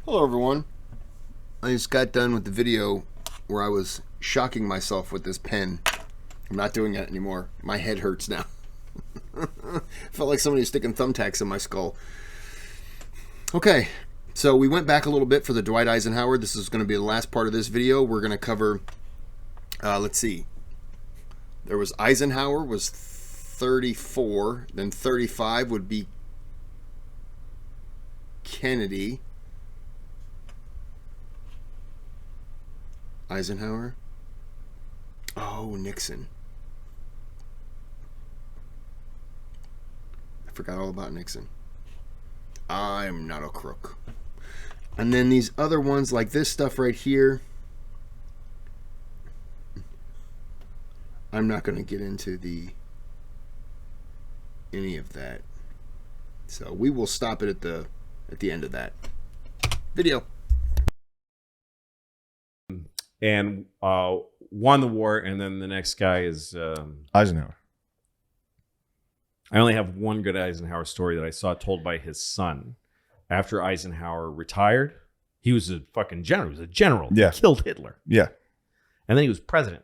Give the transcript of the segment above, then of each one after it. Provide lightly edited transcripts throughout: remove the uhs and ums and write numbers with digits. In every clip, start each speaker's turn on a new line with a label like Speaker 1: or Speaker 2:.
Speaker 1: Hello everyone. I just got done with the video where I was shocking myself with this pen. I'm not doing that anymore. My head hurts now. Felt like somebody was sticking thumbtacks in my skull. Okay, so we went back a little bit for the Dwight Eisenhower. This is going to be the last part of this video. We're going to cover, let's see. There was Eisenhower was 34, then 35 would be Kennedy. Eisenhower. Oh, Nixon. I forgot all about Nixon. I'm not a crook. And then these other ones, like this stuff right here, I'm not going to get into any of that. So we will stop it at the end of that video.
Speaker 2: And won the war, and then the next guy is
Speaker 3: Eisenhower.
Speaker 2: I only have one good Eisenhower story that I saw told by his son. After Eisenhower retired, he was a fucking general. He was a general.
Speaker 3: Yeah.
Speaker 2: He killed Hitler.
Speaker 3: Yeah.
Speaker 2: And then he was president.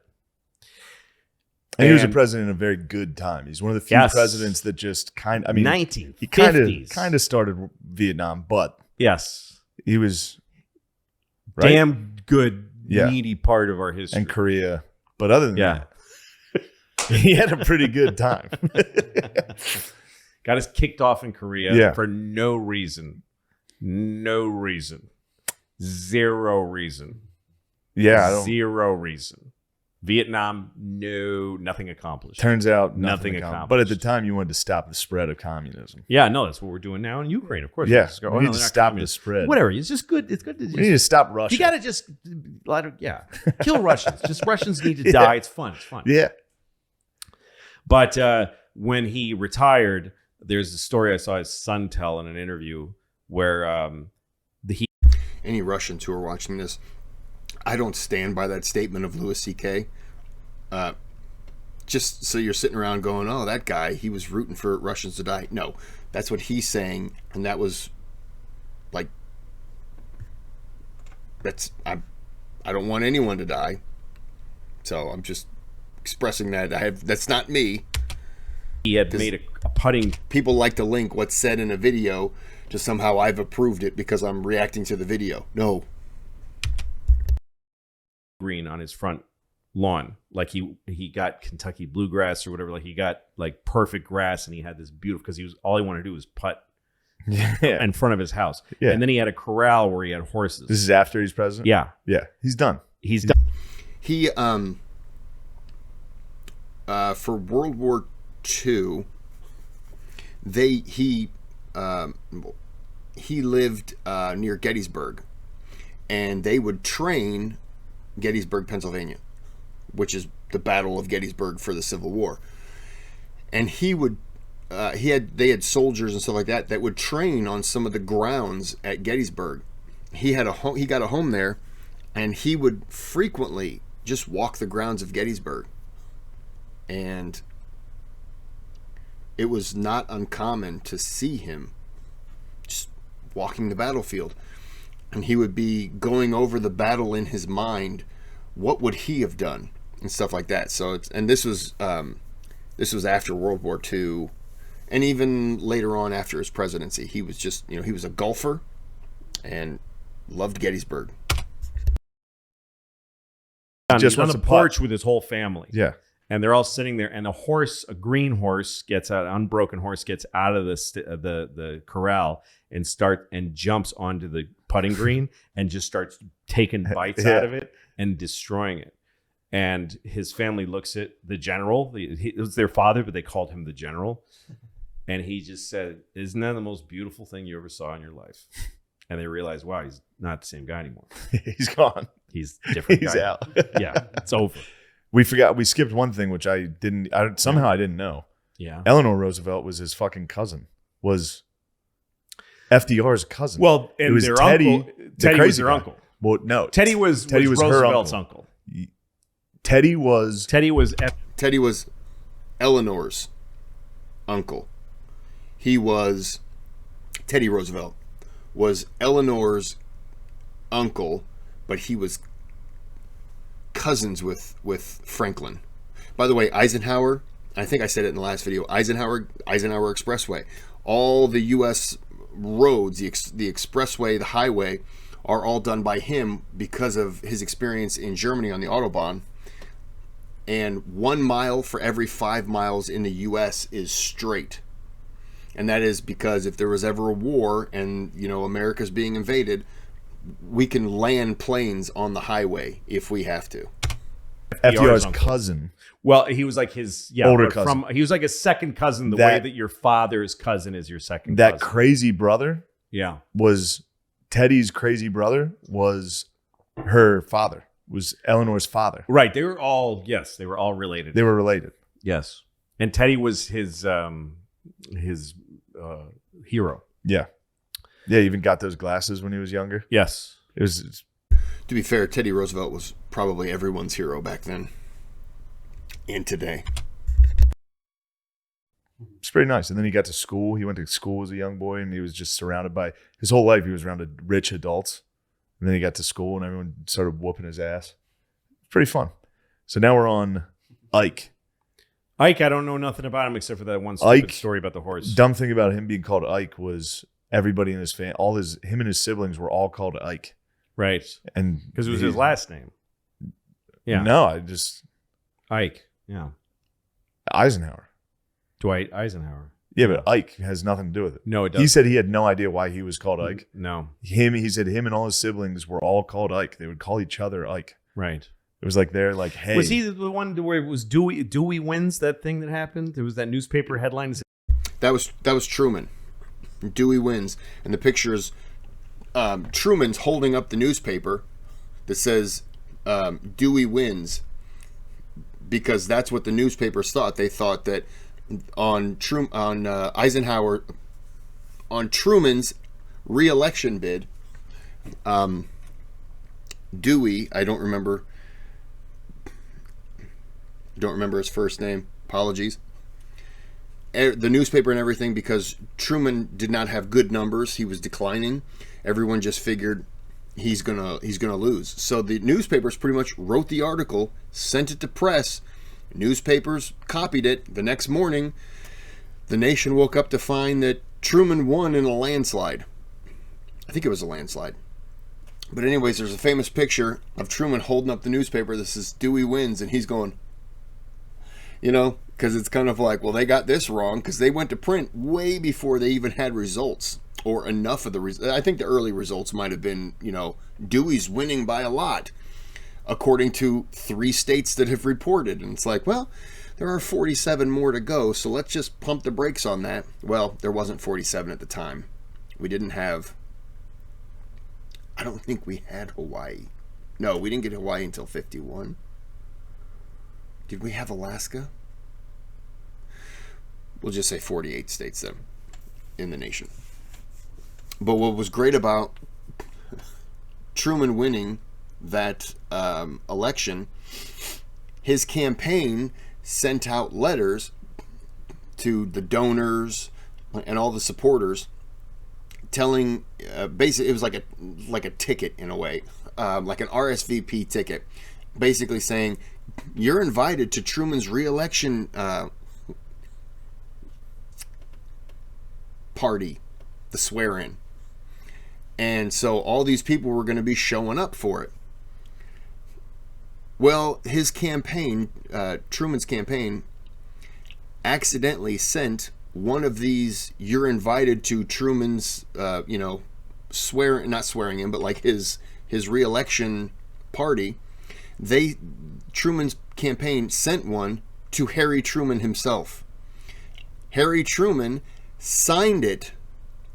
Speaker 3: And he was a president in a very good time. He's one of the few presidents that just kind of,
Speaker 2: 1950s.
Speaker 3: He kind of started Vietnam, but
Speaker 2: yes,
Speaker 3: he was right?
Speaker 2: damn good, meaty part of our history.
Speaker 3: And Korea. But other than that, he had a pretty good time.
Speaker 2: Got us kicked off in Korea for no reason. No reason. Zero reason.
Speaker 3: Yeah.
Speaker 2: Zero reason. Vietnam, nothing accomplished.
Speaker 3: Turns out
Speaker 2: nothing accomplished.
Speaker 3: But at the time, you wanted to stop the spread of communism.
Speaker 2: Yeah, no, that's what we're doing now in Ukraine, of course.
Speaker 3: Yeah, we need to stop the spread.
Speaker 2: Whatever, it's just good. It's good to just,
Speaker 3: we need to stop Russia.
Speaker 2: You got to just, kill Russians. Just Russians need to die. It's fun. It's fun.
Speaker 3: Yeah.
Speaker 2: But when he retired, there's a story I saw his son tell in an interview where
Speaker 1: any Russians who are watching this, I don't stand by that statement of Louis C.K. Just so you're sitting around going, oh, that guy, he was rooting for Russians to die. No, that's what he's saying, and that was like, I don't want anyone to die. So I'm just expressing that. That's not me.
Speaker 2: He had made a putting.
Speaker 1: People like to link what's said in a video to somehow I've approved it because I'm reacting to the video. No.
Speaker 2: Green on his front lawn, like he got Kentucky bluegrass or whatever, like he got like perfect grass, and he had this beautiful, because all he wanted to do was putt in front of his house. And then he had a corral where he had horses.
Speaker 3: This is after he's president.
Speaker 2: Yeah,
Speaker 3: he's done.
Speaker 1: He for World War II, he lived near Gettysburg, and they would train Gettysburg, Pennsylvania, which is the Battle of Gettysburg for the Civil War. And they had soldiers and stuff like that would train on some of the grounds at Gettysburg. He got a home there, and he would frequently just walk the grounds of Gettysburg. And it was not uncommon to see him just walking the battlefield. And he would be going over the battle in his mind. What would he have done? And stuff like that. So this was after World War II, and even later on after his presidency, he was just, he was a golfer and loved Gettysburg.
Speaker 2: Just on the porch with his whole family.
Speaker 3: Yeah.
Speaker 2: And they're all sitting there, and a green horse gets out, an unbroken horse gets out of the corral and jumps onto the putting green and just starts taking bites out of it and destroying it. And his family looks at the general. It was their father, but they called him the general. And he just said, "Isn't that the most beautiful thing you ever saw in your life?" And they realized, wow, he's not the same guy anymore.
Speaker 3: He's gone.
Speaker 2: He's a different guy.
Speaker 3: He's out.
Speaker 2: Yeah, it's over.
Speaker 3: We skipped one thing, which I didn't know.
Speaker 2: Yeah.
Speaker 3: Eleanor Roosevelt was his fucking cousin. Was FDR's cousin.
Speaker 2: Well, and
Speaker 3: it was
Speaker 2: their
Speaker 3: Teddy.
Speaker 2: uncle. Teddy was their uncle.
Speaker 3: Well, no.
Speaker 2: Teddy was Roosevelt's uncle.
Speaker 3: Teddy was
Speaker 1: Eleanor's uncle. Teddy Roosevelt was Eleanor's uncle, but he was cousins with Franklin. By the way, Eisenhower, I think I said it in the last video, Eisenhower Expressway. All the U.S. roads, the expressway, the highway, are all done by him because of his experience in Germany on the Autobahn. And 1 mile for every 5 miles in the U.S. is straight. And that is because if there was ever a war and, America's being invaded, we can land planes on the highway if we have to.
Speaker 3: FDR's cousin.
Speaker 2: Well, he was like his
Speaker 3: older cousin.
Speaker 2: He was like a second cousin, the way that your father's cousin is your second
Speaker 3: that
Speaker 2: cousin.
Speaker 3: That crazy brother
Speaker 2: was
Speaker 3: Teddy's crazy brother was her father, was Eleanor's father.
Speaker 2: Right. They were all related.
Speaker 3: They were related.
Speaker 2: Yes. And Teddy was his hero.
Speaker 3: Yeah. Yeah, he even got those glasses when he was younger.
Speaker 2: Yes.
Speaker 3: It was.
Speaker 1: To be fair, Teddy Roosevelt was probably everyone's hero back then and today.
Speaker 3: It's pretty nice. And then he got to school. He went to school as a young boy, and he was just surrounded by, his whole life he was around rich adults. And then he got to school, and everyone started whooping his ass. Pretty fun. So now we're on Ike.
Speaker 2: Ike, I don't know nothing about him except for that one stupid story about the horse.
Speaker 3: Dumb thing about him being called Ike was everybody in his family, him and his siblings were all called Ike.
Speaker 2: Right.
Speaker 3: And
Speaker 2: because it was his last name. Yeah.
Speaker 3: No,
Speaker 2: Ike. Yeah.
Speaker 3: Eisenhower.
Speaker 2: Dwight Eisenhower.
Speaker 3: Yeah, but Ike has nothing to do with it.
Speaker 2: No, it doesn't.
Speaker 3: He said he had no idea why he was called Ike.
Speaker 2: No.
Speaker 3: He said him and all his siblings were all called Ike. They would call each other Ike.
Speaker 2: Right.
Speaker 3: It was like they're like, hey.
Speaker 2: Was he the one where it was Dewey wins, that thing that happened? There was that newspaper headline.
Speaker 1: That was Truman. Dewey wins. And the picture is Truman's holding up the newspaper that says Dewey wins, because that's what the newspapers thought. They thought that on Eisenhower, on Truman's re-election bid, Dewey, I don't remember his first name, apologies, the newspaper and everything, because Truman did not have good numbers, he was declining, everyone just figured he's gonna lose. So the newspapers pretty much wrote the article, sent it to press, newspapers copied it. The next morning, the nation woke up to find that Truman won in a landslide. I think it was a landslide. But anyways, there's a famous picture of Truman holding up the newspaper that says Dewey wins, and he's going, because it's kind of like, well, they got this wrong because they went to print way before they even had results, or enough of the results. I think the early results might have been, Dewey's winning by a lot, according to 3 states that have reported. And it's like, well, there are 47 more to go, so let's just pump the brakes on that. Well, there wasn't 47 at the time. We didn't have, I don't think we had Hawaii. No, we didn't get Hawaii until 51. Did we have Alaska? We'll just say 48 states then in the nation. But what was great about Truman winning that election, his campaign sent out letters to the donors and all the supporters, telling basically, it was like a ticket in a way, like an RSVP ticket, basically saying you're invited to Truman's re-election party, the swear-in. And so all these people were going to be showing up for it. Well, his campaign, Truman's campaign, accidentally sent one of these, you're invited to Truman's, not swearing in, but like his re-election party. Truman's campaign sent one to Harry Truman himself. Harry Truman signed it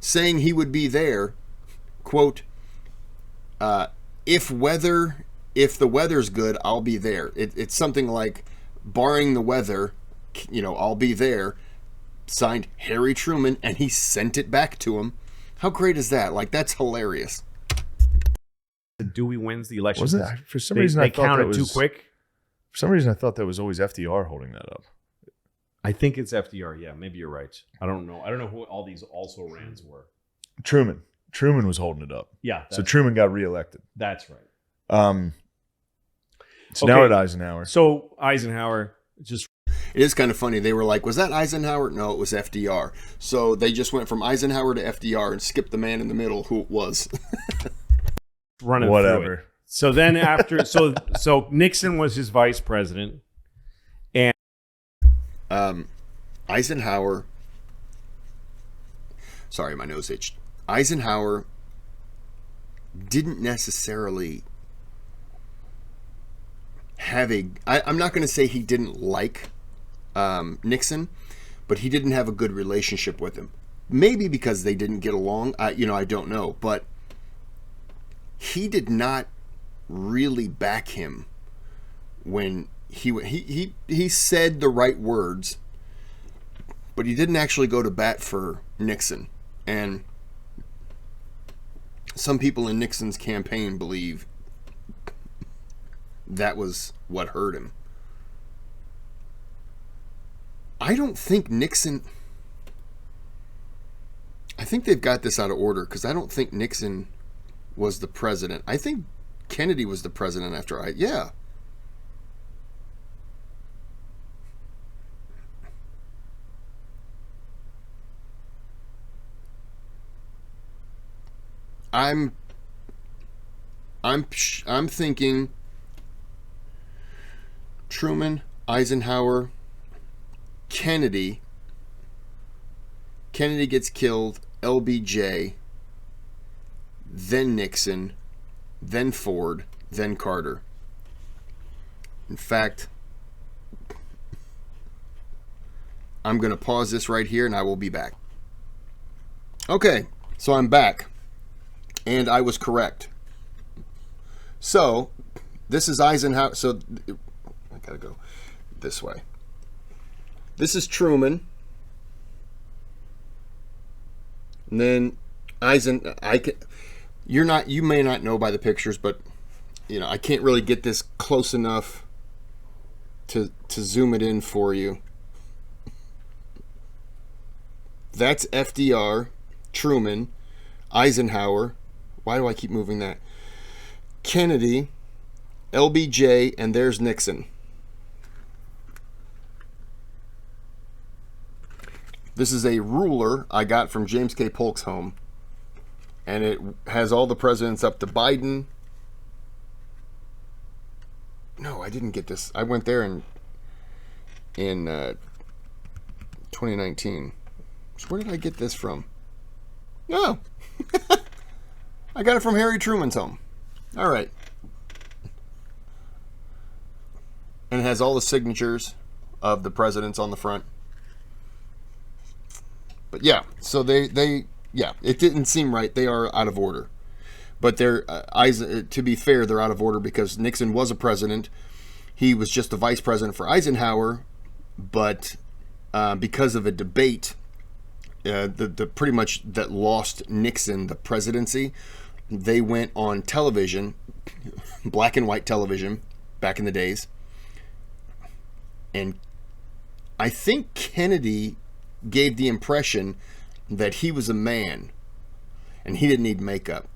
Speaker 1: saying he would be there, quote, if the weather's good, I'll be there. It's something like, barring the weather, I'll be there. Signed Harry Truman, and he sent it back to him. How great is that? Like, that's hilarious.
Speaker 2: Dewey wins the election.
Speaker 3: Wasn't it? For some reason,
Speaker 2: I thought that was too quick.
Speaker 3: For some reason, I thought that was always FDR holding that up.
Speaker 2: I think it's FDR. Yeah, maybe you're right. I don't know. I don't know who all these also rans were.
Speaker 3: Truman. Truman was holding it up.
Speaker 2: Yeah.
Speaker 3: So Truman got reelected.
Speaker 2: That's right.
Speaker 3: So now we're at Eisenhower.
Speaker 2: So Eisenhower just.
Speaker 1: It is kind of funny. They were like, was that Eisenhower? No, it was FDR. So they just went from Eisenhower to FDR and skipped the man in the middle who it was.
Speaker 2: Running
Speaker 3: Whatever.
Speaker 2: through it. So then after, so Nixon was his vice president. And
Speaker 1: Eisenhower. Sorry, my nose itched. Eisenhower didn't necessarily have I'm not going to say he didn't like Nixon, but he didn't have a good relationship with him. Maybe because they didn't get along. I don't know. But he did not really back him when he said the right words, but he didn't actually go to bat for Nixon. And some people in Nixon's campaign believe that was what hurt him. I don't think Nixon... I think they've got this out of order because I don't think Nixon was the president. I think Kennedy was the president after yeah. I'm thinking Truman, Eisenhower, Kennedy gets killed, LBJ, then Nixon, then Ford, then Carter. In fact, I'm going to pause this right here and I will be back. Okay, so I'm back. And I was correct. So, this is Eisenhower. So, I gotta go this way. This is Truman. And then you may not know by the pictures, but I can't really get this close enough to zoom it in for you. That's FDR, Truman, Eisenhower. Why do I keep moving that? Kennedy, LBJ, and there's Nixon. This is a ruler I got from James K. Polk's home. And it has all the presidents up to Biden. No, I didn't get this. I went there in 2019. So where did I get this from? No. I got it from Harry Truman's home. All right. And it has all the signatures of the presidents on the front. But yeah, so it didn't seem right. They are out of order. But to be fair, they're out of order because Nixon was a president. He was just the vice president for Eisenhower, but because of a debate, the pretty much that lost Nixon the presidency, they went on television, black and white television, back in the days, and I think Kennedy gave the impression that he was a man and he didn't need makeup.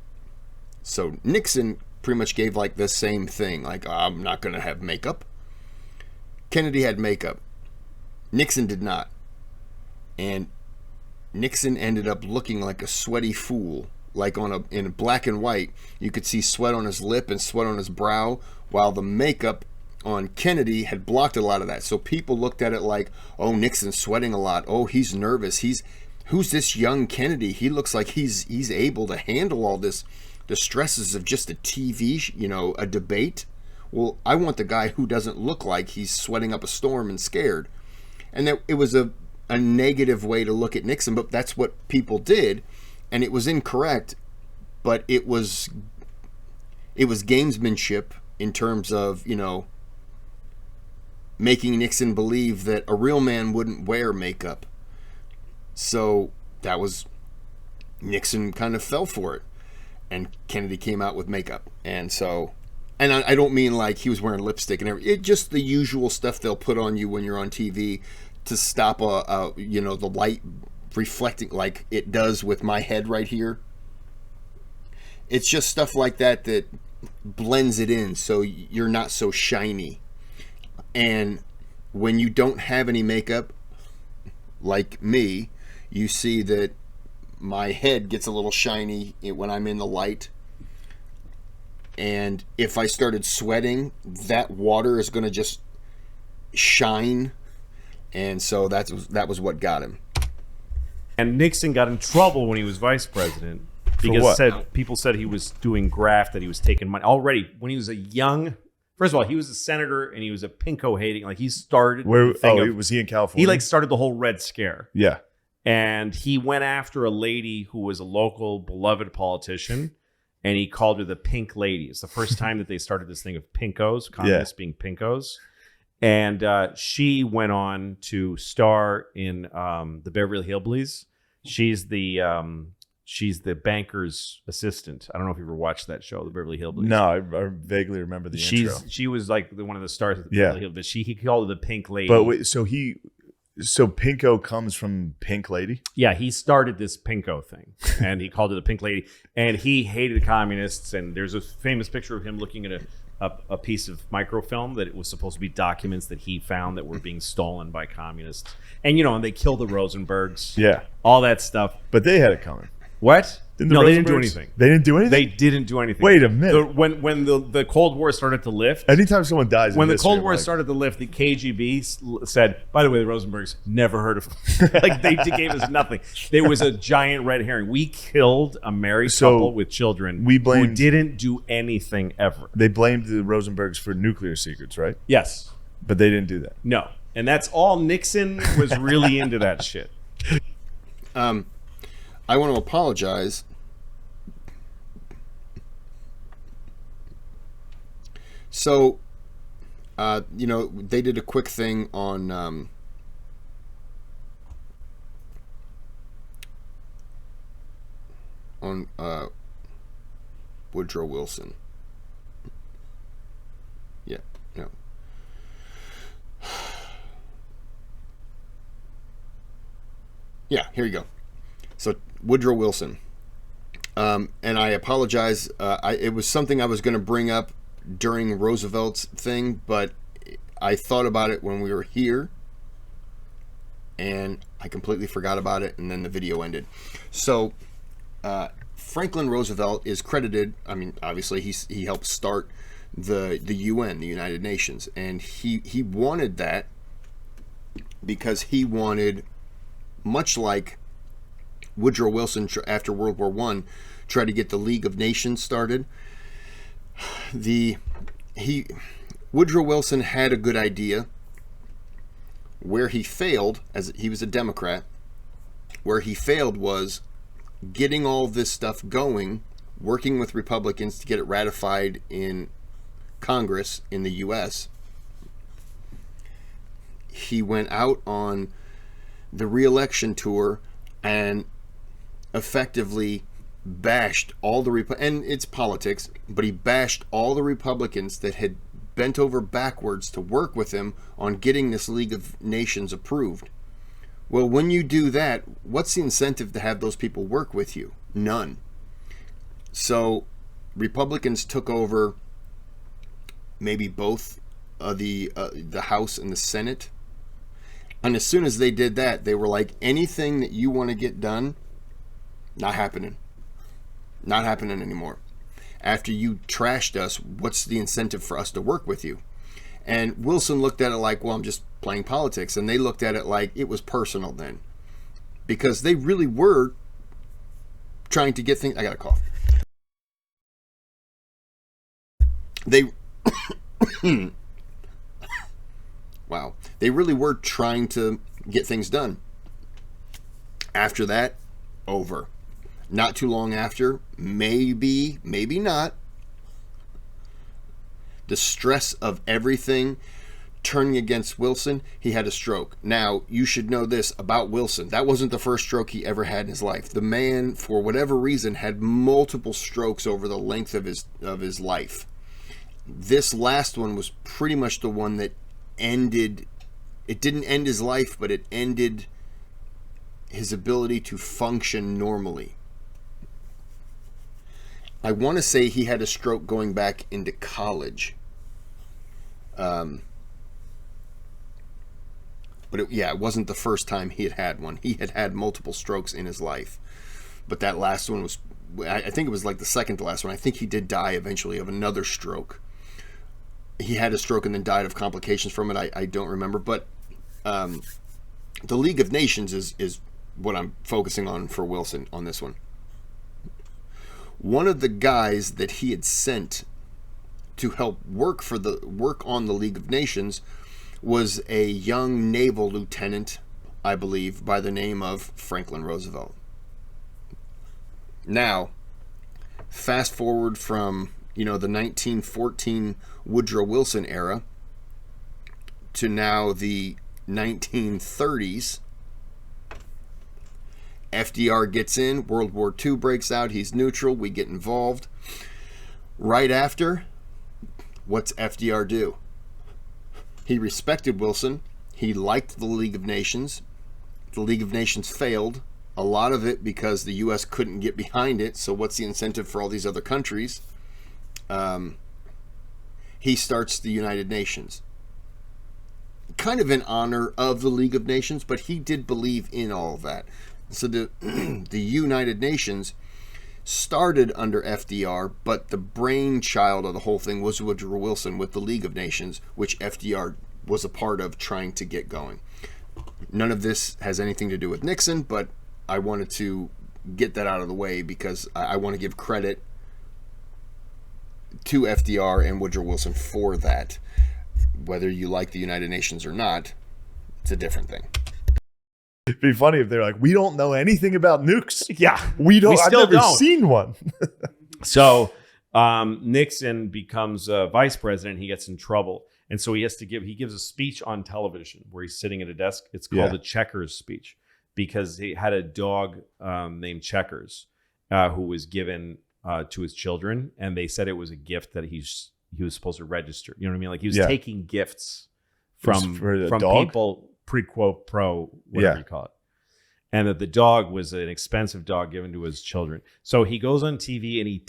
Speaker 1: So Nixon pretty much gave like the same thing, like, I'm not going to have makeup. Kennedy had makeup. Nixon did not. And Nixon ended up looking like a sweaty fool. Like in black and white, you could see sweat on his lip and sweat on his brow, while the makeup on Kennedy had blocked a lot of that. So people looked at it like, oh, Nixon's sweating a lot. Oh, he's nervous. Who's this young Kennedy? He looks like he's able to handle all this, the stresses of just a TV, a debate. Well, I want the guy who doesn't look like he's sweating up a storm and scared. And that it was a negative way to look at Nixon, but that's what people did, and it was incorrect. But it was gamesmanship in terms of making Nixon believe that a real man wouldn't wear makeup. So that was, Nixon kind of fell for it, and Kennedy came out with makeup. And so, and I don't mean like he was wearing lipstick and everything. It just the usual stuff they'll put on you when you're on TV to stop the light reflecting like it does with my head right here. it's just stuff like that that blends it in so you're not so shiny. And when you don't have any makeup, like me, you see that my head gets a little shiny when I'm in the light. And if I started sweating, that water is going to just shine. And so that was what got him.
Speaker 2: And Nixon got in trouble when he was vice president because people said he was doing graft, that he was taking money already when he was a young. First of all, he was a senator and he was a pinko hating. Like he started.
Speaker 3: Was he in California?
Speaker 2: He started the whole Red Scare.
Speaker 3: Yeah.
Speaker 2: And he went after a lady who was a local beloved politician, and he called her the Pink Lady. It's the first time that they started this thing of pinkos, communists being pinkos. And she went on to star in the Beverly Hillbillies. She's the banker's assistant. I don't know if you ever watched that show, the Beverly Hillbillies.
Speaker 3: No, I vaguely remember the intro.
Speaker 2: She was like one of the stars of the Beverly Hillbillies. He called her the Pink Lady.
Speaker 3: But wait, so Pinko comes from Pink Lady?
Speaker 2: Yeah, he started this Pinko thing, and he called it the Pink Lady. And he hated communists. And there's a famous picture of him looking at a piece of microfilm that it was supposed to be documents that he found that were being stolen by communists. And and they killed the Rosenbergs.
Speaker 3: Yeah,
Speaker 2: all that stuff.
Speaker 3: But they had it coming.
Speaker 2: What? No, they didn't do anything.
Speaker 3: They didn't do anything?
Speaker 2: They didn't do anything.
Speaker 3: Wait a minute.
Speaker 2: When the Cold War started to lift.
Speaker 3: Anytime someone dies
Speaker 2: when the Cold War started to lift, the KGB said, by the way, the Rosenbergs, never heard of them. Like, they gave us nothing. There was a giant red herring. We killed a married couple with children who didn't do anything ever.
Speaker 3: They blamed the Rosenbergs for nuclear secrets, right?
Speaker 2: Yes.
Speaker 3: But they didn't do that.
Speaker 2: No. And that's all. Nixon was really into that shit.
Speaker 1: I want to apologize. So, they did a quick thing on Woodrow Wilson. Yeah, no. Yeah, here you go. So Woodrow Wilson, and I apologize. It was something I was going to bring up during Roosevelt's thing, but I thought about it when we were here, and I completely forgot about it, and then the video ended. So Franklin Roosevelt is credited. I mean, obviously he helped start the UN, the United Nations, and he wanted that because he wanted, much like Woodrow Wilson after World War I tried to get the League of Nations started. Woodrow Wilson had a good idea. Where he failed, as he was a Democrat, where he failed was getting all this stuff going, working with Republicans to get it ratified in Congress in the U.S. He went out on the re-election tour and effectively bashed all the and it's politics, but he bashed all the Republicans that had bent over backwards to work with him on getting this League of Nations approved. Well, when you do that, what's the incentive to have those people work with you? None. So Republicans took over maybe both the House and the Senate. And as soon as they did that, they were like, anything that you want to get done, not happening. Not happening anymore. After you trashed us, what's the incentive for us to work with you? And Wilson looked at it like, well, I'm just playing politics. And they looked at it like it was personal then. Because they really were trying to get things... I got a cough. They... Wow. They really were trying to get things done. After that, over. Not too long after, maybe not, the stress of everything turning against Wilson, he had a stroke. Now, you should know this about Wilson. That wasn't the first stroke he ever had in his life. The man, for whatever reason, had multiple strokes over the length of his life. This last one was pretty much the one that ended... It didn't end his life, but it ended his ability to function normally. I want to say he had a stroke going back into college. But it wasn't the first time he had one. He had had multiple strokes in his life. But that last one was, I think it was like the second to last one. I think he did die eventually of another stroke. He had a stroke and then died of complications from it. I don't remember. But the League of Nations is what I'm focusing on for Wilson on this one. One of the guys that he had sent to help work on the League of Nations was a young naval lieutenant, I believe, by the name of Franklin Roosevelt. Now, fast forward from, the 1914 Woodrow Wilson era to now the 1930s. FDR gets in, World War II breaks out, he's neutral, we get involved. Right after, what's FDR do? He respected Wilson. He liked the League of Nations. The League of Nations failed. A lot of it because the U.S. couldn't get behind it. So what's the incentive for all these other countries? He starts the United Nations. Kind of in honor of the League of Nations, but he did believe in all of that. So the United Nations started under FDR, but the brainchild of the whole thing was Woodrow Wilson with the League of Nations, which FDR was a part of trying to get going. None of this has anything to do with Nixon, but I wanted to get that out of the way because I want to give credit to FDR and Woodrow Wilson for that. Whether you like the United Nations or not, it's a different thing.
Speaker 3: It'd be funny if they're like, we don't know anything about nukes.
Speaker 2: Yeah.
Speaker 3: I've never seen one.
Speaker 2: So Nixon becomes vice president. He gets in trouble. And so he gives a speech on television where he's sitting at a desk. It's called the Checkers speech because he had a dog named Checkers who was given to his children. And they said it was a gift that he was supposed to register. You know what I mean? Like he was taking gifts from people, pre-quote, pro, whatever you call it. And that the dog was an expensive dog given to his children. So he goes on TV and he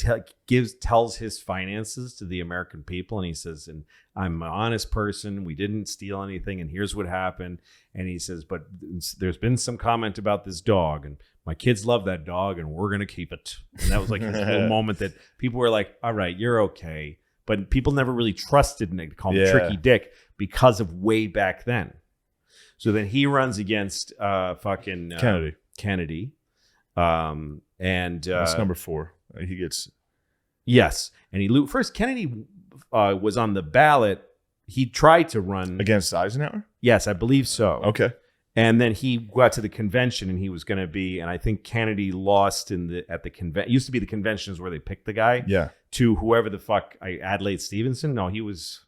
Speaker 2: tells his finances to the American people. And he says, and I'm an honest person. We didn't steal anything. And here's what happened. And he says, but there's been some comment about this dog. And my kids love that dog and we're going to keep it. And that was like his little moment that people were like, all right, you're okay. But people never really trusted Nick to call him Tricky Dick because of way back then. So then he runs against Kennedy. And
Speaker 3: that's number 4. He gets
Speaker 2: and he first Kennedy was on the ballot. He tried to run
Speaker 3: against Eisenhower.
Speaker 2: Yes, I believe so.
Speaker 3: Okay.
Speaker 2: And then he got to the convention and he was going to be, and I think Kennedy lost at the convention. It used to be the convention is where they picked the guy.
Speaker 3: Yeah.
Speaker 2: To whoever the fuck, Adlai Stevenson. No, he was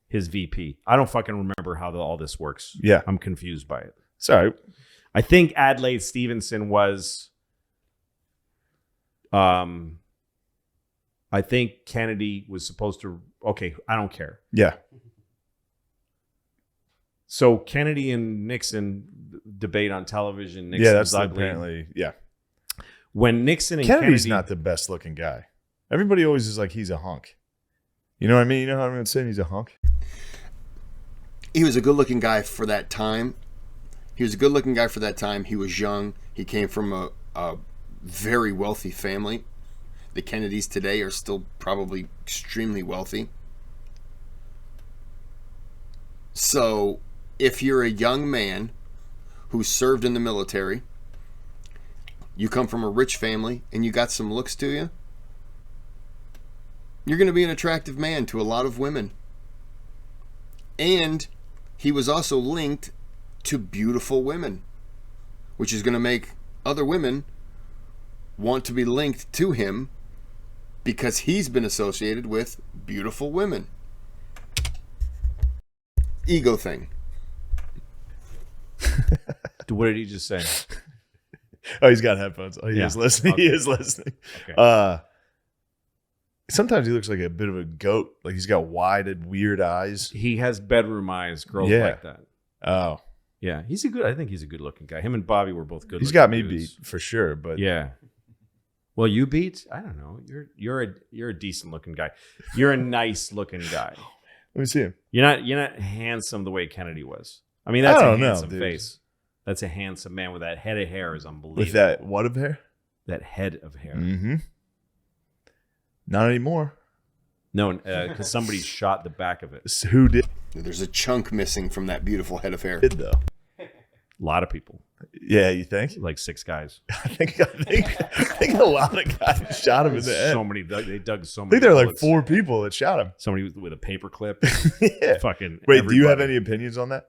Speaker 2: his VP. I don't fucking remember how all this works.
Speaker 3: Yeah.
Speaker 2: I'm confused by it.
Speaker 3: Sorry.
Speaker 2: I think Adlai Stevenson was, I think Kennedy was supposed to, okay, I don't care.
Speaker 3: Yeah.
Speaker 2: So Kennedy and Nixon debate on television. Nixon's
Speaker 3: that's
Speaker 2: ugly.
Speaker 3: Apparently, yeah.
Speaker 2: When Nixon and
Speaker 3: Kennedy's
Speaker 2: Kennedy,
Speaker 3: not the best looking guy. Everybody always is like, he's a hunk. You know what I mean? You know how everyone's saying he's a hunk?
Speaker 1: He was a good-looking guy for that time. He was young. He came from a very wealthy family. The Kennedys today are still probably extremely wealthy. So, if you're a young man who served in the military, you come from a rich family, and you got some looks to you, you're going to be an attractive man to a lot of women. And he was also linked to beautiful women, which is going to make other women want to be linked to him because he's been associated with beautiful women. Ego thing.
Speaker 2: what did he just say?
Speaker 3: Oh, he's got headphones. Oh, he is listening.
Speaker 2: Okay.
Speaker 3: He is listening.
Speaker 2: Okay.
Speaker 3: Sometimes he looks like a bit of a goat. Like he's got wide, weird eyes.
Speaker 2: He has bedroom eyes. Girls like that.
Speaker 3: Oh.
Speaker 2: Yeah. I think he's a good looking guy. Him and Bobby were both good.
Speaker 3: He's got me
Speaker 2: dudes.
Speaker 3: beat for sure. But
Speaker 2: yeah. Well, you beat. I don't know. You're a decent looking guy. You're a nice looking guy.
Speaker 3: Let me see him.
Speaker 2: You're not handsome the way Kennedy was. I mean, that's
Speaker 3: I
Speaker 2: a
Speaker 3: don't know,
Speaker 2: handsome
Speaker 3: dude.
Speaker 2: face. That's a handsome man with that head of hair is unbelievable.
Speaker 3: With that what of hair?
Speaker 2: That head of hair.
Speaker 3: Mm-hmm. Not anymore.
Speaker 2: No, because somebody shot the back of it.
Speaker 3: Who did
Speaker 1: There's a chunk missing from that beautiful head of hair.
Speaker 3: though?
Speaker 2: A lot of people,
Speaker 3: Yeah, you think?
Speaker 2: like 6 guys.
Speaker 3: I think a lot of guys shot him in the head.
Speaker 2: So many. They dug so
Speaker 3: I
Speaker 2: many.
Speaker 3: think there were like
Speaker 2: bullets.
Speaker 3: 4 people that shot him.
Speaker 2: Somebody with a paper clip.
Speaker 3: Yeah.
Speaker 2: Fucking.
Speaker 3: Wait, do you have
Speaker 2: everybody.
Speaker 3: any opinions on that?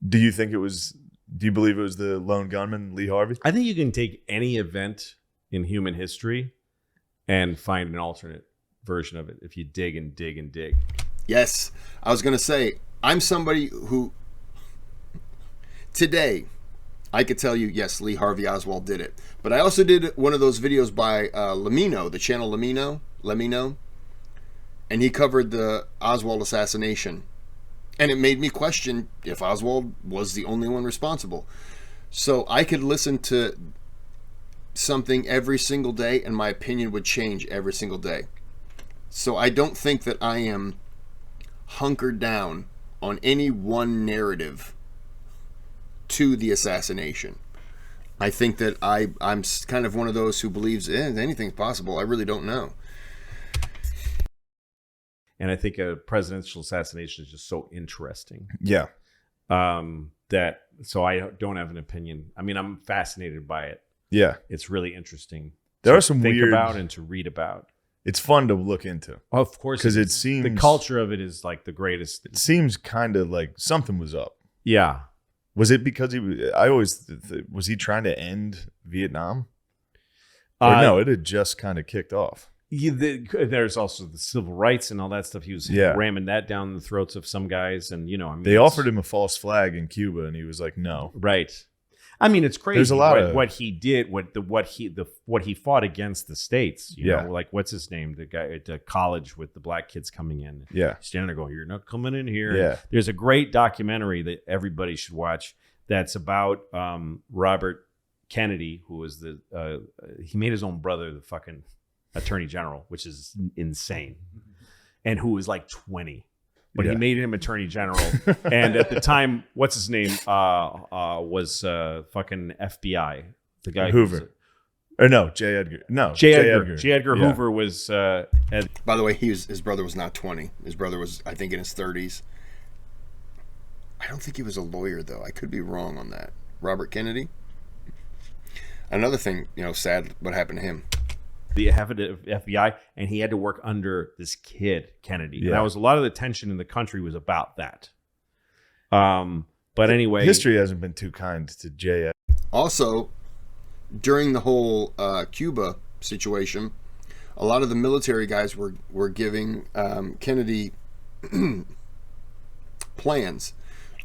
Speaker 3: Do you think it was? Do you believe it was the lone gunman, Lee Harvey?
Speaker 2: I think you can take any event in human history and find an alternate version of it if you dig and dig and dig.
Speaker 1: Yes, I was going to say, I'm somebody who, today, I could tell you, yes, Lee Harvey Oswald did it. But I also did one of those videos by Lemino, the channel Lemino, and he covered the Oswald assassination. And it made me question if Oswald was the only one responsible. So I could listen to something every single day and my opinion would change every single day. So I don't think that I am hunkered down on any one narrative to the assassination. I think that I'm kind of one of those who believes anything's possible. I really don't know.
Speaker 2: And I think a presidential assassination is just so interesting.
Speaker 3: Yeah.
Speaker 2: So I don't have an opinion. I mean, I'm fascinated by it.
Speaker 3: Yeah.
Speaker 2: It's really interesting.
Speaker 3: There
Speaker 2: to
Speaker 3: are some
Speaker 2: think
Speaker 3: weird
Speaker 2: about and to read about.
Speaker 3: It's fun to look into.
Speaker 2: Of course,
Speaker 3: Because it seems
Speaker 2: the culture of it is like the greatest.
Speaker 3: It seems kind of like something was up.
Speaker 2: Yeah.
Speaker 3: Was it because he was? I always was he trying to end Vietnam? Or no, it had just kind of kicked off.
Speaker 2: There's also the civil rights and all that stuff. He was ramming that down the throats of some guys, and I mean,
Speaker 3: they offered him a false flag in Cuba, and he was like, "No."
Speaker 2: Right. I mean, it's crazy.
Speaker 3: There's a lot of
Speaker 2: what he did, what he fought against the states. You
Speaker 3: Yeah.
Speaker 2: know, like what's his name? The guy at the college with the black kids coming in.
Speaker 3: Yeah.
Speaker 2: Standing there going, "You're not coming in here."
Speaker 3: Yeah.
Speaker 2: There's a great documentary that everybody should watch. That's about Robert Kennedy, who was he made his own brother the fucking attorney general, which is insane, and who was like 20. But he made him attorney general, and at the time, what's his name was fucking FBI. The guy
Speaker 3: Hoover, or no, J. Edgar. No,
Speaker 2: J. Edgar
Speaker 3: Yeah.
Speaker 2: Hoover was.
Speaker 1: By the way, his brother was not 20. His brother was, I think, in his 30s. I don't think he was a lawyer, though. I could be wrong on that. Robert Kennedy. Another thing, sad what happened to him.
Speaker 2: The FBI, and he had to work under this kid Kennedy.
Speaker 3: Yeah.
Speaker 2: And that was a lot of the tension in the country was about that. But anyway,
Speaker 3: history hasn't been too kind to J.
Speaker 1: Also, during the whole Cuba situation, a lot of the military guys were giving Kennedy plans,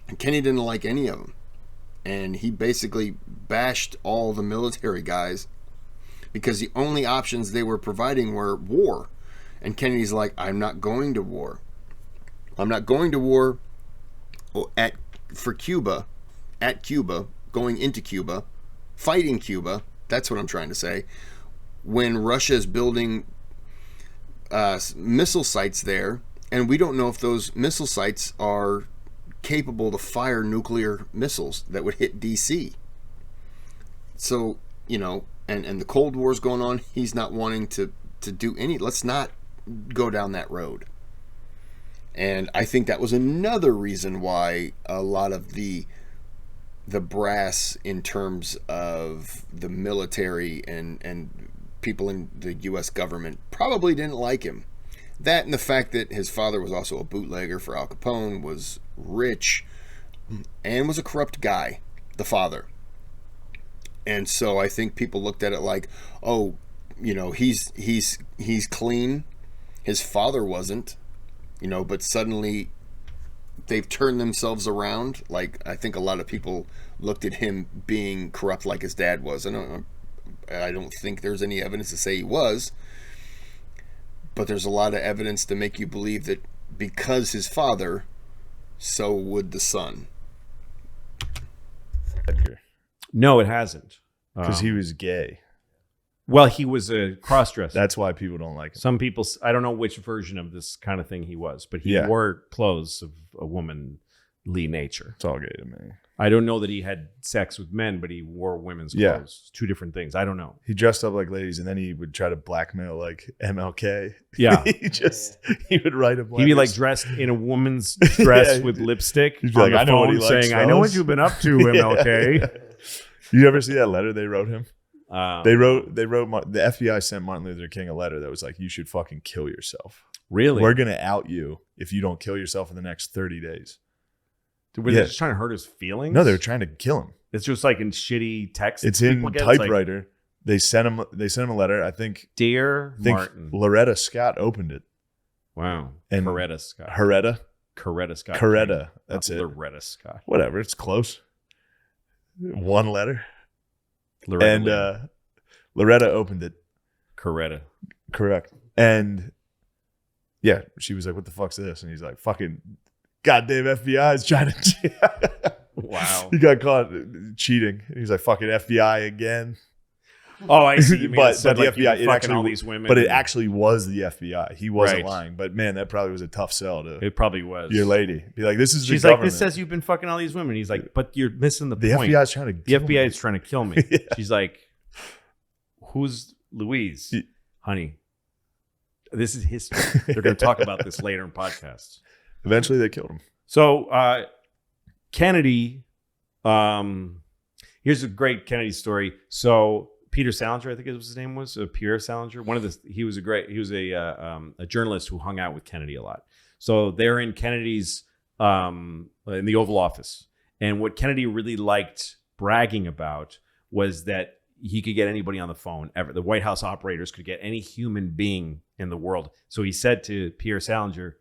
Speaker 1: and Kennedy didn't like any of them, and he basically bashed all the military guys because the only options they were providing were war. And Kennedy's like, I'm not going to war. I'm not going to war for Cuba, at Cuba, going into Cuba, fighting Cuba. That's what I'm trying to say. When Russia is building missile sites there, and we don't know if those missile sites are capable to fire nuclear missiles that would hit DC. So, and the Cold War's going on. He's not wanting to do any. Let's not go down that road. And I think that was another reason why a lot of the brass in terms of the military and people in the U.S. government probably didn't like him. That and the fact that his father was also a bootlegger for Al Capone, was rich, and was a corrupt guy, the father. And so I think people looked at it like, oh, he's clean. His father wasn't, but suddenly they've turned themselves around. Like, I think a lot of people looked at him being corrupt like his dad was. I don't think there's any evidence to say he was, but there's a lot of evidence to make you believe that because his father, so would the son.
Speaker 3: Edgar,
Speaker 2: no, it hasn't.
Speaker 3: because he was gay.
Speaker 2: Well, he was a cross-dresser.
Speaker 3: That's why people don't like him.
Speaker 2: Some people, I don't know which version of this kind of thing he was, but he wore clothes of a womanly nature.
Speaker 3: It's all gay to me.
Speaker 2: I don't know that he had sex with men, but he wore women's clothes. Two different things. I don't know.
Speaker 3: He dressed up like ladies, and then he would try to blackmail like MLK.
Speaker 2: Yeah.
Speaker 3: He would write a
Speaker 2: He'd be like dressed in a woman's dress with lipstick.
Speaker 3: He'd be like, I know what he likes,
Speaker 2: saying, I know what you've been up to, MLK.
Speaker 3: You ever see that letter they wrote him? The FBI sent Martin Luther King a letter that was like, you should fucking kill yourself.
Speaker 2: Really?
Speaker 3: We're going to out you if you don't kill yourself in the next 30 days.
Speaker 2: Were they just trying to hurt his feelings?
Speaker 3: No, they were trying to kill him.
Speaker 2: It's just like in shitty text.
Speaker 3: It's in typewriter. Like, they sent him a letter. I think
Speaker 2: Martin.
Speaker 3: Loretta Scott opened it.
Speaker 2: Wow.
Speaker 3: And
Speaker 2: Coretta Scott.
Speaker 3: Coretta Scott. That's it.
Speaker 2: Loretta Scott.
Speaker 3: Whatever. It's close. One letter. Loretta opened it.
Speaker 2: Coretta.
Speaker 3: Correct. And yeah, she was like, what the fuck's this? And he's like, fucking goddamn FBI is trying to.
Speaker 2: Wow.
Speaker 3: He got caught cheating. He's like, fucking FBI again.
Speaker 2: Oh, I see.
Speaker 3: But the
Speaker 2: like
Speaker 3: FBI, it actually,
Speaker 2: all these women.
Speaker 3: But it actually was the FBI. He wasn't lying. But man, that probably was a tough sell to.
Speaker 2: It probably was.
Speaker 3: Your lady. Be like, this is
Speaker 2: She's
Speaker 3: the
Speaker 2: like,
Speaker 3: government.
Speaker 2: this says you've been fucking all these women. He's like, but you're missing the
Speaker 3: point.
Speaker 2: The
Speaker 3: FBI is trying to
Speaker 2: kill me. The FBI is trying to kill me.
Speaker 3: Yeah.
Speaker 2: She's like, who's Louise? Honey, this is history. They're going to talk about this later in podcasts.
Speaker 3: Eventually they killed him.
Speaker 2: So Kennedy, here's a great Kennedy story. So Peter Salinger, I think his name was Pierre Salinger. He was a journalist who hung out with Kennedy a lot. So they're in Kennedy's in the Oval Office, and what Kennedy really liked bragging about was that he could get anybody on the phone ever. The White House operators could get any human being in the world. So he said to Pierre Salinger,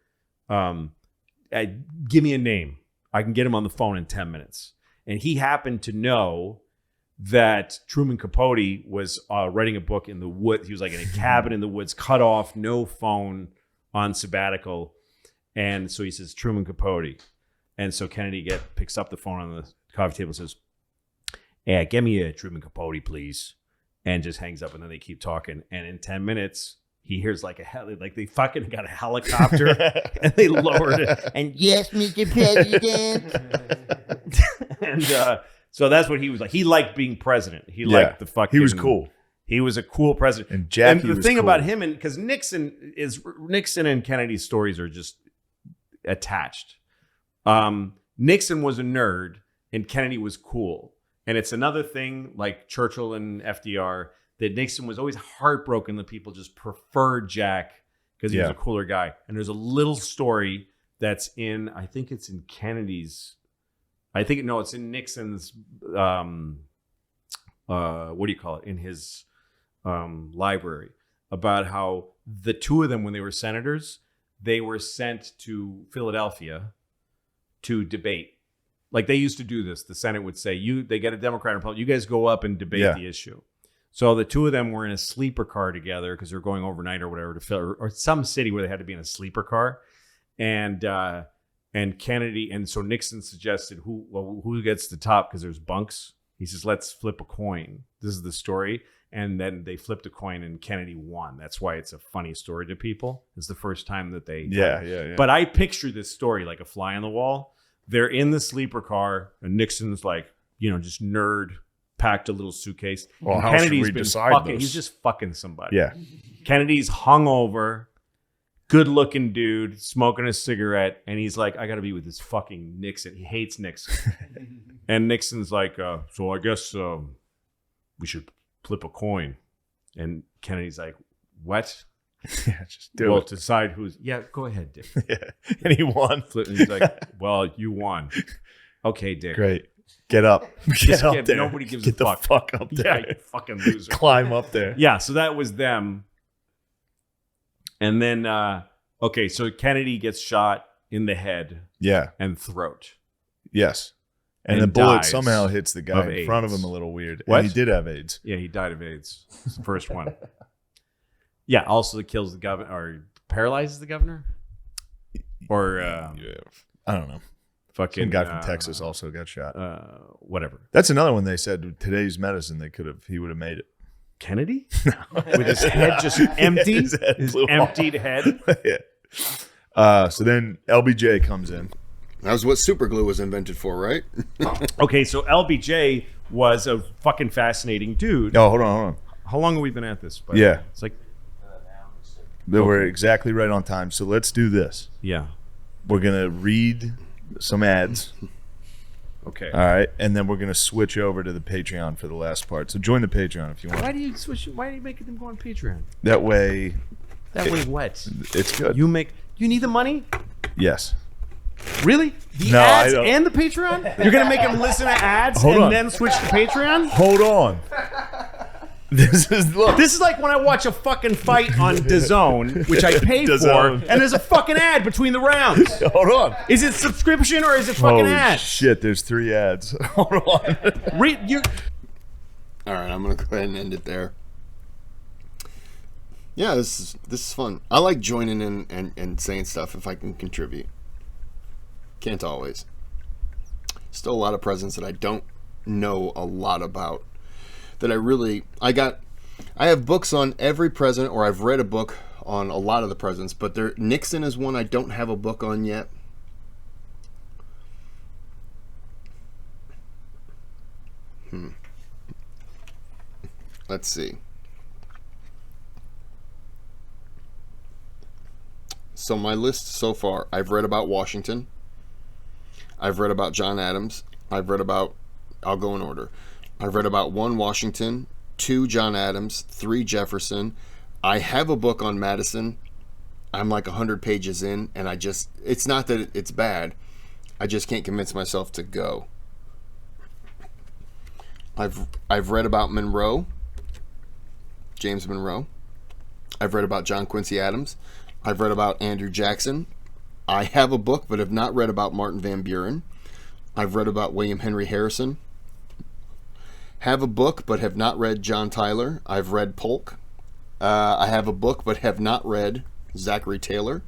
Speaker 2: give me a name. I can get him on the phone in 10 minutes. And he happened to know that Truman Capote was writing a book in the woods. He was like in a cabin in the woods, cut off, no phone, on sabbatical. And so he says, Truman Capote. And so Kennedy picks up the phone on the coffee table and says, yeah, give me a Truman Capote, please. And just hangs up, and then they keep talking. And in 10 minutes, he hears like they fucking got a helicopter and they lowered it. And yes, Mr. President. And so that's what he was like. He liked being president. He liked the fucking.
Speaker 3: He was cool.
Speaker 2: He was a cool president.
Speaker 3: And Jackie
Speaker 2: the
Speaker 3: was
Speaker 2: thing
Speaker 3: cool.
Speaker 2: about him, and because Nixon and Kennedy's stories are just attached. Nixon was a nerd and Kennedy was cool. And it's another thing like Churchill and FDR that Nixon was always heartbroken that people just preferred Jack because he was a cooler guy. And there's a little story that's I think it's in Kennedy's. It's in Nixon's. What do you call it? In his library about how the two of them, when they were senators, they were sent to Philadelphia to debate. Like they used to do this. The Senate would say, they get a Democrat and Republican, you guys go up and debate the issue. So the two of them were in a sleeper car together because they're going overnight or whatever to Philly or some city where they had to be in a sleeper car. And Kennedy, and so Nixon suggested who gets the top because there's bunks. He says, let's flip a coin. This is the story. And then they flipped a coin and Kennedy won. That's why it's a funny story to people. It's the first time that they.
Speaker 3: Yeah.
Speaker 2: But I picture this story like a fly on the wall. They're in the sleeper car, and Nixon's like, just nerd, packed a little suitcase.
Speaker 3: Well,
Speaker 2: and
Speaker 3: how
Speaker 2: Kennedy's
Speaker 3: should we
Speaker 2: been
Speaker 3: decide
Speaker 2: fucking.
Speaker 3: this?
Speaker 2: He's just fucking somebody.
Speaker 3: Yeah.
Speaker 2: Kennedy's hungover, good-looking dude, smoking a cigarette, and he's like, I got to be with this fucking Nixon. He hates Nixon. And Nixon's like, so I guess we should flip a coin. And Kennedy's like, what?
Speaker 3: Yeah, just do it.
Speaker 2: Decide who's. Yeah, go ahead, Dick.
Speaker 3: Yeah. And he won.
Speaker 2: And he's like, well, you won. Okay, Dick.
Speaker 3: Great. Get up. Get up there.
Speaker 2: Nobody gives
Speaker 3: Get
Speaker 2: a fuck.
Speaker 3: the fuck up there.
Speaker 2: Yeah, you fucking loser.
Speaker 3: Climb up there.
Speaker 2: Yeah, so that was them. And then, so Kennedy gets shot in the head and throat.
Speaker 3: Yes. And the bullet somehow hits the guy in front of him a little weird.
Speaker 2: What?
Speaker 3: And he did have AIDS.
Speaker 2: Yeah, he died of AIDS. It's the first one. Yeah, also it kills the governor or paralyzes the governor. Or
Speaker 3: I don't know.
Speaker 2: Fucking
Speaker 3: some guy from Texas also got shot.
Speaker 2: Whatever.
Speaker 3: That's another one they said today's medicine he would have made it.
Speaker 2: Kennedy with his head just empty,
Speaker 3: His head
Speaker 2: his
Speaker 3: blew off.
Speaker 2: emptied head.
Speaker 3: Yeah. So then LBJ comes in.
Speaker 1: That was what super glue was invented for, right?
Speaker 2: Okay, so LBJ was a fucking fascinating dude.
Speaker 3: Oh, hold on.
Speaker 2: How long have we been at this? By the
Speaker 3: Yeah.
Speaker 2: way? It's like,
Speaker 3: We're exactly right on time. So let's do this.
Speaker 2: yeah.
Speaker 3: We're going to read some ads.
Speaker 2: Okay.
Speaker 3: All right. And then we're going to switch over to the Patreon for the last part. So join the Patreon if you want.
Speaker 2: Why do you switch? Why are you making them go on Patreon?
Speaker 3: That way,
Speaker 2: That way, what?
Speaker 3: it's good.
Speaker 2: You need the money?
Speaker 3: Yes.
Speaker 2: Really? The
Speaker 3: No, I
Speaker 2: ads
Speaker 3: don't.
Speaker 2: and the Patreon? You're gonna make them listen to ads
Speaker 3: Hold
Speaker 2: and
Speaker 3: on.
Speaker 2: then switch to Patreon?
Speaker 3: Hold on. This is look.
Speaker 2: This is like when I watch a fucking fight on DAZN, which I pay for,
Speaker 3: DAZN.
Speaker 2: and there's a fucking ad between the rounds.
Speaker 3: Hold on.
Speaker 2: Is it subscription or is it fucking
Speaker 3: Holy
Speaker 2: ads?
Speaker 3: shit! There's 3 ads. Hold on.
Speaker 1: All right, I'm gonna go ahead and end it there. Yeah, this is fun. I like joining in and saying stuff if I can contribute. Can't always. Still a lot of presidents that I don't know a lot about. That I have books on every president, or I've read a book on a lot of the presidents, but Nixon is one I don't have a book on yet. Let's see. So my list so far, I've read about Washington. I've read about John Adams. I'll go in order. I've read about 1 Washington, 2 John Adams, 3 Jefferson. I have a book on Madison. I'm like 100 pages in, and it's not that it's bad. I just can't convince myself to go. I've read about Monroe, James Monroe. I've read about John Quincy Adams. I've read about Andrew Jackson. I have a book, but have not read about Martin Van Buren. I've read about William Henry Harrison. Have a book, but have not read John Tyler. I've read Polk. I have a book, but have not read Zachary Taylor.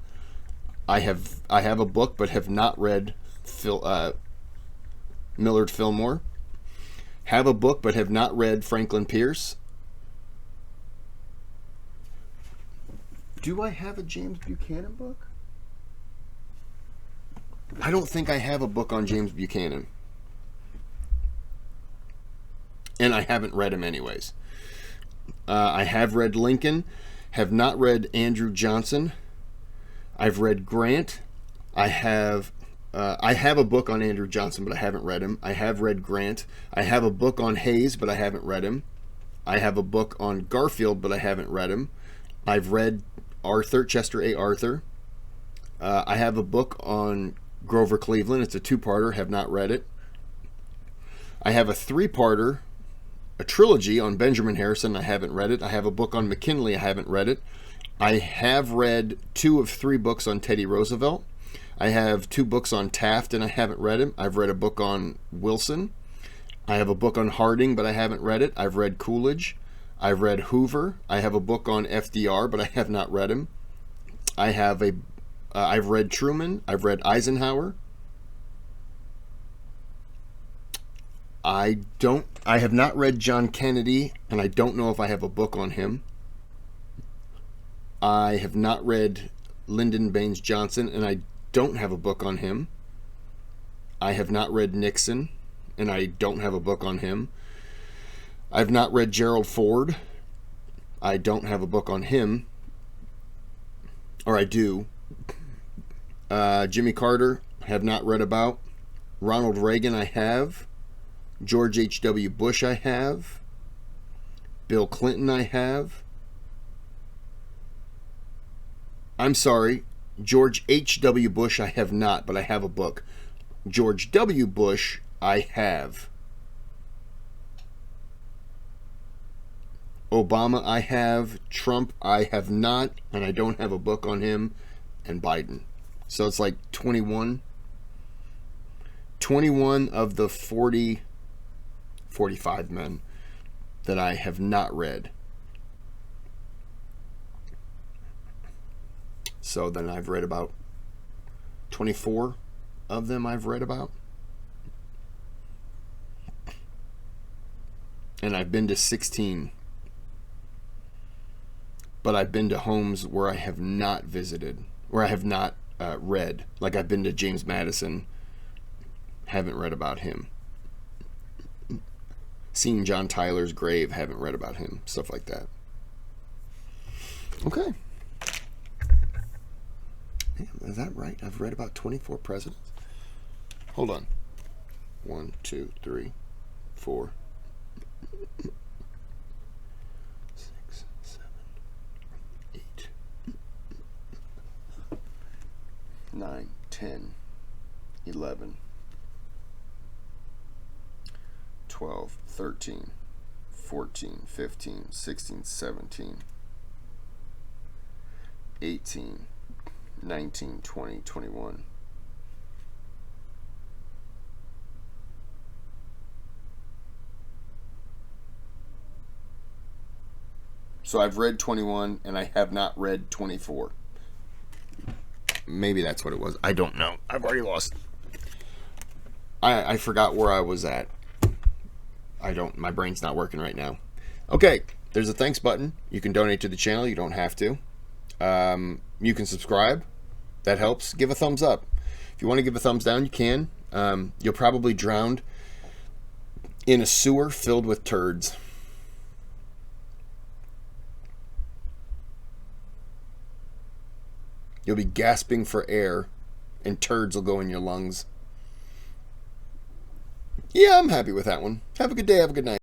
Speaker 1: I have a book, but have not read Millard Fillmore. Have a book, but have not read Franklin Pierce. Do I have a James Buchanan book? I don't think I have a book on James Buchanan. And I haven't read him anyways. I have read Lincoln, have not read Andrew Johnson. I've read Grant. I have a book on Andrew Johnson, but I haven't read him. I have read Grant. I have a book on Hayes, but I haven't read him. I have a book on Garfield, but I haven't read him. I've read Chester A. Arthur. I have a book on Grover Cleveland. It's a 2-parter, have not read it. I have a 3-parter, a trilogy on Benjamin Harrison. I haven't read it. I have a book on McKinley. I haven't read it. I have read 2 of 3 books on Teddy Roosevelt. I have 2 books on Taft, and I haven't read him. I've read a book on Wilson. I have a book on Harding, but I haven't read it. I've read Coolidge. I've read Hoover. I have a book on FDR, but I have not read him. I've read Truman. I've read Eisenhower. I have not read John Kennedy, and I don't know if I have a book on him. I have not read Lyndon Baines Johnson, and I don't have a book on him. I have not read Nixon, and I don't have a book on him. I've not read Gerald Ford. I don't have a book on him. Or I do. Jimmy Carter, have not read about. Ronald Reagan, I have. George H.W. Bush, I have. Bill Clinton, I have. I'm sorry, George H.W. Bush, I have not, but I have a book. George W. Bush, I have. Obama, I have. Trump, I have not, and I don't have a book on him. And Biden. So it's like 21 of the 45 men that I have not read. So then I've read about 24 of them I've read about. And I've been to 16 but I've been to homes where I have not visited, where I have not read. Like I've been to James Madison, haven't read about him. Seen John Tyler's grave, haven't read about him. Stuff like that. Okay. Damn, is that right? I've read about 24 presidents. Hold on. 1, 2, 3, 4, 6, 7, 8, 9, 10, 11, 12, 13, 14, 15, 16, 17, 18, 19, 20, 21. So I've read 21 and I have not read 24. Maybe that's what it was. I don't know. I've already lost. I forgot where I was at. My brain's not working right now. Okay, there's a thanks button. You can donate to the channel. You don't have to. You can subscribe. That helps. Give a thumbs up. If you want to give a thumbs down, you can. You'll probably drown in a sewer filled with turds. You'll be gasping for air, and turds will go in your lungs. Yeah, I'm happy with that one. Have a good day. Have a good night.